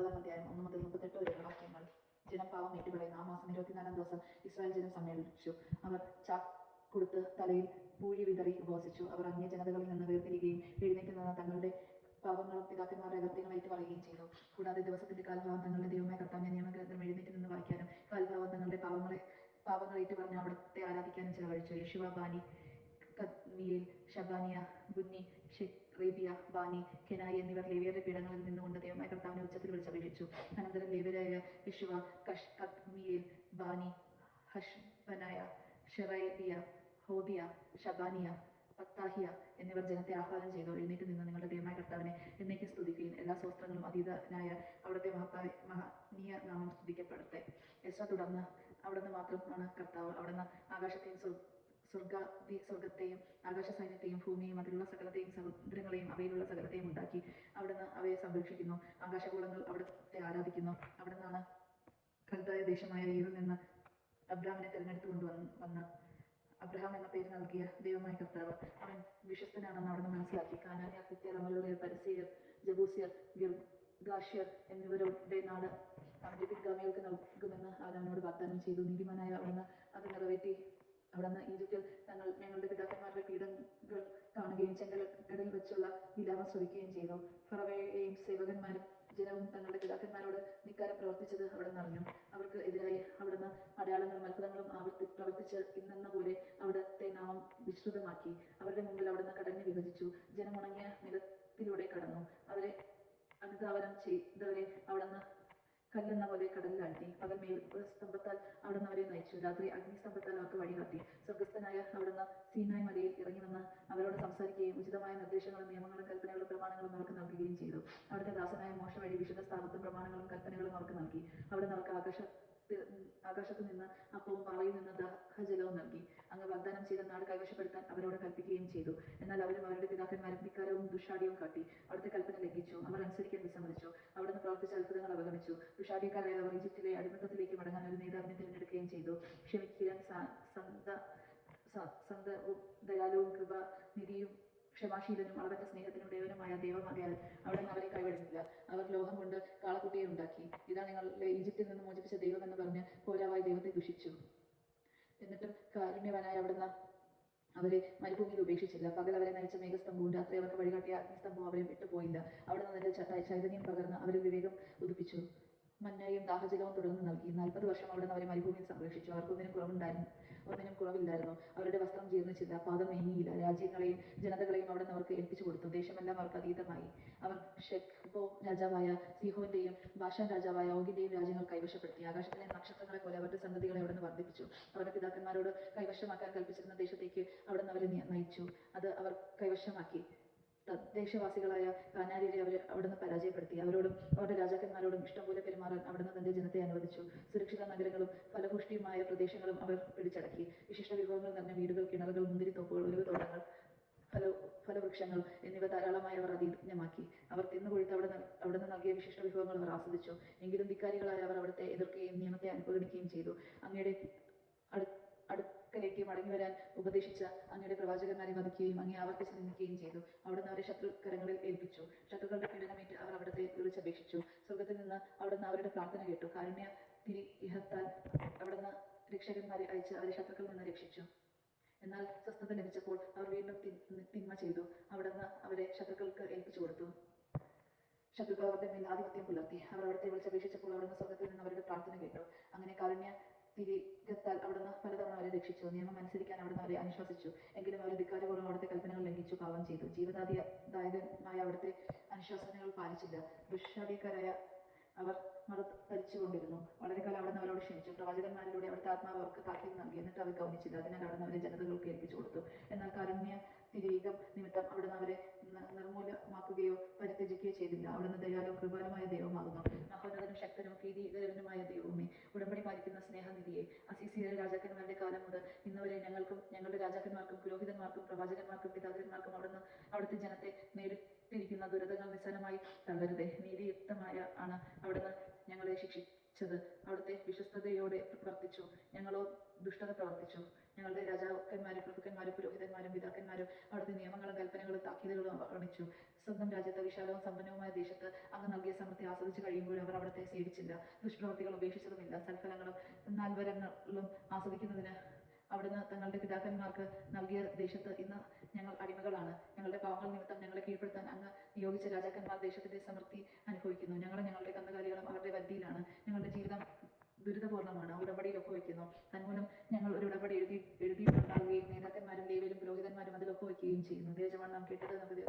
19 അധ്യായം 1 മുതൽ 38 വരെയുള്ള വാക്യങ്ങൾ. ജനം പാവം ഏറ്റുപറയുന്നു. ആ മാസം 24 ദിവസം ഇസ്രായേൽ ജനം സമ്മേളിച്ചു. അവർ ചാക്കൊടുത്ത് തലയിൽ പൂഴി വിതറി ഉപവസിച്ചു. അവർ അന്യജനതകളിൽ നിന്ന് വേർതിരിയുകയും എഴുന്നേറ്റ് നിന്ന് തങ്ങളുടെ പാപങ്ങളും പിതാക്കന്മാരുടെ അകൃത്യങ്ങളും ഏറ്റുപറയുകയും ചെയ്തു. കൂടാതെ ദിവസത്തിന്റെ കാൽഭാഗം തങ്ങളുടെ ദൈവമായ കർത്താവിന്റെ നിയമഗ്രന്ഥം എഴുന്നേറ്റ് നിന്ന് വായിക്കാനും കാൽഭാഗം തങ്ങളുടെ പാപങ്ങൾ ഏറ്റുപറഞ്ഞ് അവിടുത്തെ ആരാധിക്കാനും ചെലവഴിച്ചു. യേശുവ, ബാനി, കദ്മിയേൽ, ഷബാനിയ, ബുന്നി, ഷെറേബിയ, ബാനി, കെനായി എന്നിവർ ലേവ്യരുടെ പീഠങ്ങളിൽ നിന്നുകൊണ്ട് ദൈവമായ കർത്താവിനെ ഉച്ചത്തിൽ വിളിച്ചപേക്ഷിച്ചു. അനന്തരം ലേവ്യരായ യേശുവ, കദ്മിയേൽ, ബാനി, ഹഷ്ബനായ, ഷെറേബിയ, ഹോദിയ, ഷബാനിയ, പത്താഹിയ എന്നിവർ ജനത്തെ ആഹ്വാനം ചെയ്തു. എഴുന്നേറ്റ് നിന്ന് നിങ്ങളുടെ ദൈവമായ കർത്താവിനെ എന്നേക്കും സ്തുതിക്കുകയും എല്ലാ സ്വസ്ത്രങ്ങളും അതീതനായ അവിടുത്തെ മഹനീയ നാമം സ്തുതിക്കപ്പെടട്ടെ. എസ്ര തുടർന്ന് അവിടുന്ന് മാത്രമാണ് കർത്താവ്. അവിടുന്ന് ആകാശത്തെയും സ്വർഗത്തെയും ആകാശ സൈന്യത്തെയും ഭൂമിയെയും അതിലുള്ള സകലത്തെയും സമുദ്രങ്ങളെയും അവയിലുള്ള സകലത്തെയും ഉണ്ടാക്കി. അവിടുന്ന് അവയെ സംരക്ഷിക്കുന്നു. ആകാശഗോളങ്ങൾ അവിടുത്തെ ആരാധിക്കുന്നു. അവിടുന്നാണ് കൽദായ ദേശമായ ഈറിൽ നിന്ന് അബ്രാമിനെ തിരഞ്ഞെടുത്തു കൊണ്ടുവന്ന് അബ്രഹാം എന്ന പേര് നൽകിയ ദൈവമായ കർത്താവ്. അവൻ വിശ്വസ്തനാണെന്ന് അവിടുന്ന് മനസ്സിലാക്കി. കാനാന്യർ, ഹിത്യർ, അമോര്യർ, പരിസേയർ, ജബൂസ്യർ, ഗിർഗാഷ്യർ എന്നിവരുടെ നാട് അവന്റെ പിൻഗാമികൾക്ക് നൽകുമെന്ന് അവൻ അവനോട് വാഗ്ദാനം ചെയ്തു. നീതിമാനായ അവിടുന്ന് അത് നിറവേറ്റി. അവിടുന്ന് ഈജിപ്തിൽ ഞങ്ങളുടെ പിതാക്കന്മാരുടെ പീഠങ്ങൾ കാണുകയും ചെങ്കടലിൽ വെച്ചുള്ള വിലാപം ശ്രവിക്കുകയും ചെയ്തു. ഫറവയെയും സേവകന്മാരും ജനവും തങ്ങളുടെ പിതാക്കന്മാരോട് ധിക്കാരം പ്രവർത്തിച്ചത് അവിടുന്ന് അറിഞ്ഞു. അവർക്ക് എതിരായി അവിടുന്ന് അടയാളങ്ങളും അത്ഭുതങ്ങളും പ്രവർത്തിച്ച് ഇന്നെന്ന പോലെ അവിടുത്തെ നാമം വിശ്രുതമാക്കി. അവരുടെ മുമ്പിൽ അവിടുന്ന് കടലിനെ വിഭജിച്ചു. ജനം ഉണങ്ങിയ നിലത്തിലൂടെ കടന്നു. അവരെ അനുധാവനം ചെയ്തവരെ അവിടുന്ന് കല്ലെന്ന പോലെ കടലിലാഴ്ത്തി. പകൽ മേഘസ്തംഭത്താൽ അവിടുന്ന് അവരെ നയിച്ചു. രാത്രി അഗ്നിസ്തംഭത്താൽ അവർക്ക് വഴികാട്ടി. സ്വർഗസ്ഥനായ അവിടുന്ന് സീനായ് മലയിൽ ഇറങ്ങി വന്ന് അവരോട് സംസാരിക്കുകയും ഉചിതമായ നിർദ്ദേശങ്ങളും നിയമങ്ങളും കൽപ്പനകളും പ്രമാണങ്ങളും അവർക്ക് നൽകുകയും ചെയ്തു. അവിടുത്തെ ദാസനായ മോശ വഴി വിശുദ്ധ സ്ഥാപത്തും പ്രമാണങ്ങളും കൽപ്പനകളും അവർക്ക് നൽകി. അവിടുന്ന് അവർക്ക് ആകാശത്തു നിന്ന് അപ്പവും പാറയിൽ നിന്ന് ദാഹജലവും നൽകി. അങ്ങ് വാഗ്ദാനം ചെയ്ത നാട് കൈവശപ്പെടുത്താൻ അവരോട് കൽപ്പിക്കുകയും ചെയ്തു. എന്നാൽ അവരും അവരുടെ പിതാക്കന്മാരും ധിക്കാരവും ദുഷ്ടാടിയും കാട്ടി അവരുടെ കൽപ്പന ലംഘിച്ചു. അവർ അനുസരിക്കാൻ വിസമ്മതിച്ചു. അവിടുന്ന് പ്രവർത്തിച്ച അത്ഭുതങ്ങൾ അവഗണിച്ചു. ദുഷ്ടാടിയക്കാരായ അവർ ഈജിപ്തിലെ അടിമത്തത്തിലേക്ക് മടങ്ങാൻ ഒരു നേതാവിനെ തിരഞ്ഞെടുക്കുകയും ചെയ്തു. ക്ഷമിക്കുകയും സന്തവും ദയാലുവും കൃപാനിധിയും ക്ഷമാശീലനും അളവറ്റ സ്നേഹത്തിനും ദേവനുമായ ദൈവമാകയാൽ അവിടുന്ന് അവരെ കൈവിടുന്നില്ല. അവർ ലോഹം കൊണ്ട് കാളക്കുട്ടിയെ ഉണ്ടാക്കി. ഇതാ നിങ്ങളെ ഈജിപ്തിൽ നിന്ന് മോചിപ്പിച്ച ദൈവം എന്ന് പറഞ്ഞ് പോരാവായി ദൈവത്തെ ദുഷിച്ചു. എന്നിട്ടും കാരുണ്യവാനായ അവിടുന്ന് അവരെ മരുഭൂമിയിൽ ഉപേക്ഷിച്ചില്ല. പകൽ അവരെ നയിച്ച മേഘസ്തംഭവും രാത്രി അവർക്ക് വഴികാട്ടിയ അഗ്നിസ്തംഭവും അവരെ വിട്ടുപോയില്ല. അവിടുന്ന് അതിന്റെ ചൈതന്യം പകർന്ന് അവരിൽ വിവേകം ഉദിപ്പിച്ചു. മന്നയും ദാഹജലവും തുടർന്ന് നൽകി. 40 വർഷം അവിടുന്ന് അവരെ മരുഭൂമിയിൽ സംരക്ഷിച്ചു. അവർക്ക് ഒന്നിനും കുറവില്ലായിരുന്നു. അവരുടെ വസ്ത്രം ജീർണിച്ചില്ല, പാദം മേങ്ങിയില്ല. രാജ്യങ്ങളെയും ജനതകളെയും അവിടുന്ന് അവർക്ക് ഏൽപ്പിച്ചു കൊടുത്തു. ദേശമെല്ലാം അവർക്ക് അതീതമായി. അവർ ഷെഖ്ബോ രാജാവായ സീഹോന്റെയും ബാഷാൻ രാജാവായ ഓഗിന്റെയും രാജ്യങ്ങൾ കൈവശപ്പെടുത്തി. ആകാശത്തിലെ നക്ഷത്രങ്ങളെ പോലെ അവരുടെ സന്തതികളെ അവിടുന്ന് വർദ്ധിപ്പിച്ചു. അവരുടെ പിതാക്കന്മാരോട് കൈവശമാക്കാൻ കൽപ്പിച്ചിരുന്ന ദേശത്തേക്ക് അവിടുന്ന് അവരെ നയിച്ചു. അത് അവർ കൈവശമാക്കി. തദ്ദേശവാസികളായ കാനാര്യരെ അവിടുന്ന് പരാജയപ്പെടുത്തി. അവരോടും അവരുടെ രാജാക്കന്മാരോടും ഇഷ്ടം പോലെ പെരുമാറാൻ അവിടുന്ന് തന്റെ ജനത്തെ അനുവദിച്ചു. സുരക്ഷിത നഗരങ്ങളും ഫലപുഷ്ടിയുമായ പ്രദേശങ്ങളും അവർ പിടിച്ചടക്കി. വിശിഷ്ട വിഭവങ്ങൾ നിറഞ്ഞ വീടുകൾ, കിണറുകൾ, മുന്തിരിത്തോപ്പുകൾ, ഒലിവുതോട്ടങ്ങൾ, ഫലവൃക്ഷങ്ങൾ എന്നിവ ധാരാളമായി അവർ അധീനമാക്കി. അവർ തിന്നുകൊഴുത്ത് അവിടുന്ന് നൽകിയ വിശിഷ്ട വിഭവങ്ങൾ അവർ ആസ്വദിച്ചു. എങ്കിലും ധിക്കാരികളായ അവർ അവിടുത്തെ എതിർക്കുകയും നിയമത്തെ അവഗണിക്കുകയും ചെയ്തു. അങ്ങയുടെ അടുക്കലേക്ക് മടങ്ങിവരാൻ ഉപദേശിച്ച അങ്ങയുടെ പ്രവാചകന്മാരെ വധിക്കുകയും അങ്ങേ ആവർത്തിച്ച് നിന്ദിക്കുകയും ചെയ്തു. അവിടുന്ന് അവരെ ശത്രുക്കരങ്ങളിൽ ഏൽപ്പിച്ചു. ശത്രുക്കളുടെ പീഡനമേറ്റ് അവർ അവിടുത്തെ വിളിച്ചപേക്ഷിച്ചു. സ്വർഗത്തിൽ നിന്ന് അവിടുന്ന് അവരുടെ പ്രാർത്ഥന കേട്ടു. കാരുണ്യ തിരിഹത്താൽ അവിടുന്ന് രക്ഷകന്മാരെ അയച്ച് അവരെ ശത്രുക്കളിൽ നിന്ന് രക്ഷിച്ചു. എന്നാൽ സ്വസ്ഥത ലഭിച്ചപ്പോൾ അവർ വീണ്ടും തിന്മ ചെയ്തു. അവിടുന്ന് അവരെ ശത്രുക്കൾക്ക് ഏൽപ്പിച്ചു കൊടുത്തു. ശത്രുക്കൾ അവരുടെ മേൽ ആധിപത്യം പുലർത്തി. അവർ അവിടുത്തെ വിളിച്ചപേക്ഷിച്ചപ്പോൾ അവിടുന്ന് സ്വർഗത്തിൽ നിന്ന് അവരുടെ പ്രാർത്ഥന കേട്ടു. അങ്ങനെ കാരുണ്യ തിരികത്താൽ അവിടുന്ന് പലതവണ അവരെ രക്ഷിച്ചു. നിയമം അനുസരിക്കാൻ അവിടുന്ന് അവരെ അനുശാസിച്ചു. എങ്കിലും അവർ ധിക്കാരപൂർവ്വം അവിടുത്തെ കൽപ്പനകൾ ലംഘിച്ചു പാപം ചെയ്തു. ജീവദായകമായ അവിടുത്തെ അനുശാസനകൾ പാലിച്ചില്ല. ദുഷ്ടാടിയക്കാരായ അവർ മറുതലിച്ചുകൊണ്ടിരുന്നു. വളരെ കാലം അവിടുന്ന് അവരോട് ക്ഷമിച്ചു. പ്രവാചകന്മാരിലൂടെ അവിടുത്തെ ആത്മാവ് അവർക്ക് താക്കീത് നൽകി. എന്നിട്ട് അവർ ഗൗനിച്ചില്ല. അതിനാൽ അവിടുന്ന് അവരെ ജനതകൾക്ക് ഏൽപ്പിച്ചു കൊടുത്തു. എന്നാൽ കാരുണ്യ തിരീകം നിമിത്തം അവിടുന്ന് അവരെ നിർമൂലമാക്കുകയോ പരിത്യജിക്കുകയോ ചെയ്തില്ല. അവിടുന്ന് ദയാലും കൃപാലുമായ ദൈവമാകുന്നു. മഹോന്നതനും ശക്തനും ഭീതികരനുമായ ദൈവമേ, ഉടമ്പടി പാലിക്കുന്ന സ്നേഹനിധിയെ, അസീസിയരുടെ രാജാക്കന്മാരുടെ കാലം മുതൽ ഇന്നുവരെ ഞങ്ങൾക്കും ഞങ്ങളുടെ രാജാക്കന്മാർക്കും പുരോഹിതന്മാർക്കും പ്രവാചകന്മാർക്കും പിതാക്കന്മാർക്കും അവിടുത്തെ ജനത്തെ നേരിട്ടിരിക്കുന്ന ദുരിതങ്ങൾ നിസ്സാരമായി തള്ളരുതേ. നീതിയുക്തമായ ആണ് അവിടുന്ന് ഞങ്ങളെ ശിക്ഷിച്ചത്. അവിടുത്തെ വിശ്വസ്തയോടെ വർത്തിച്ചു. ഞങ്ങളോ ദുഷ്ടത പ്രവർത്തിച്ചു. ഞങ്ങളുടെ രാജാക്കന്മാരും പ്രഭുക്കന്മാരും പുരോഹിതന്മാരും പിതാക്കന്മാരും അവിടുത്തെ നിയമങ്ങളും കൽപ്പനകളും താക്കീതുകളും അവഗണിച്ചു. സ്വന്തം രാജ്യത്ത് വിശാലവും സമ്പന്നവുമായ ദേശത്ത് അങ്ങ് നൽകിയ സമൃദ്ധി ആസ്വദിച്ച് കഴിയുമ്പോൾ അവർ അവിടുത്തെ സേവിച്ചില്ല. ദുഷ്പ്രവൃത്തികൾ ഉപേക്ഷിച്ചതുമില്ല. സൽഫലങ്ങളും നൽവരങ്ങളും ആസ്വദിക്കുന്നതിന് അവിടുന്ന് തങ്ങളുടെ പിതാക്കന്മാർക്ക് നൽകിയ ദേശത്ത് ഇന്ന് ഞങ്ങൾ അടിമകളാണ്. ഞങ്ങളുടെ പാവങ്ങൾ നിമിത്തം ഞങ്ങളെ കീഴ്പ്പെടുത്താൻ അങ്ങ് നിയോഗിച്ച രാജാക്കന്മാർ ദേശത്തിന്റെ സമൃദ്ധി അനുഭവിക്കുന്നു. ഞങ്ങളും ഞങ്ങളുടെ കന്നുകാലികളും അവരുടെ വരുതിയിലാണ്. ഞങ്ങളുടെ ജീവിതം ദുരിതപൂർണ്ണമാണ്. ഉടമ്പടിയിൽ ഒപ്പുവെക്കുന്നു. തന്മൂലം ഞങ്ങൾ ഒരു ഉടമ്പടി എഴുതിയിട്ടുണ്ടാകുകയും നേതാക്കന്മാരും ലേവ്യരും പുരോഹിതന്മാരും അതിൽ ഒപ്പുവെക്കുകയും ചെയ്യുന്നു. ദേവജവാൻ നാം കേട്ടത് നമുക്ക്